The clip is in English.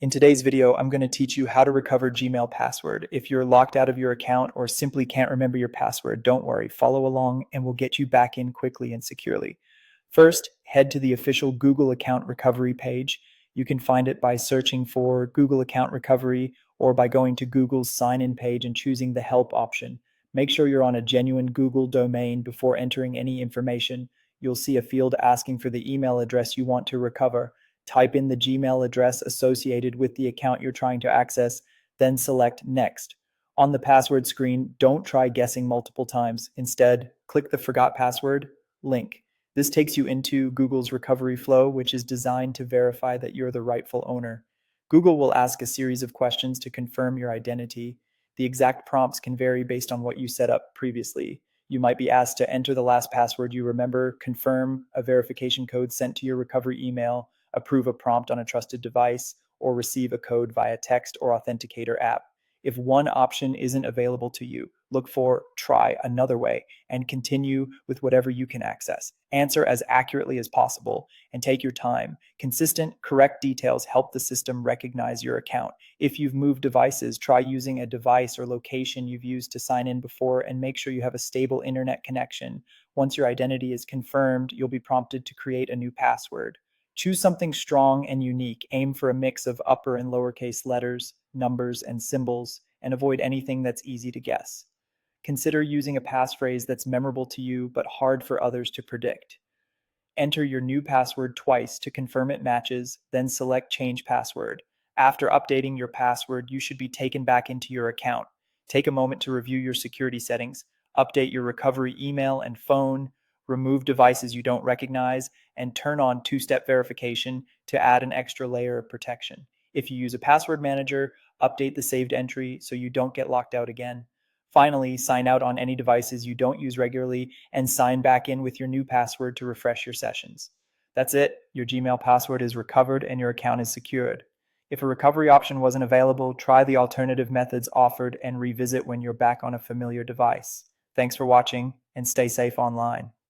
In today's video, I'm going to teach you how to recover Gmail password. If you're locked out of your account or simply can't remember your password, don't worry, follow along and we'll get you back in quickly and securely. First, head to the official Google account recovery page. You can find it by searching for Google account recovery or by going to Google's sign-in page and choosing the help option. Make sure you're on a genuine Google domain before entering any information. You'll see a field asking for the email address you want to recover. Type in the Gmail address associated with the account you're trying to access, then select Next. On the password screen, don't try guessing multiple times. Instead, click the Forgot Password link. This takes you into Google's recovery flow, which is designed to verify that you're the rightful owner. Google will ask a series of questions to confirm your identity. The exact prompts can vary based on what you set up previously. You might be asked to enter the last password you remember, confirm a verification code sent to your recovery email, approve a prompt on a trusted device, or receive a code via text or authenticator app. If one option isn't available to you, look for try another way and continue with whatever you can access. Answer as accurately as possible and take your time. Consistent, correct details help the system recognize your account. If you've moved devices, try using a device or location you've used to sign in before and make sure you have a stable internet connection. Once your identity is confirmed, you'll be prompted to create a new password. Choose something strong and unique. Aim for a mix of upper and lowercase letters, numbers, and symbols, and avoid anything that's easy to guess. Consider using a passphrase that's memorable to you but hard for others to predict. Enter your new password twice to confirm it matches, then select Change Password. After updating your password, you should be taken back into your account. Take a moment to review your security settings, update your recovery email and phone, remove devices you don't recognize, and turn on two-step verification to add an extra layer of protection. If you use a password manager, update the saved entry so you don't get locked out again. Finally, sign out on any devices you don't use regularly and sign back in with your new password to refresh your sessions. That's it. Your Gmail password is recovered and your account is secured. If a recovery option wasn't available, try the alternative methods offered and revisit when you're back on a familiar device. Thanks for watching and stay safe online.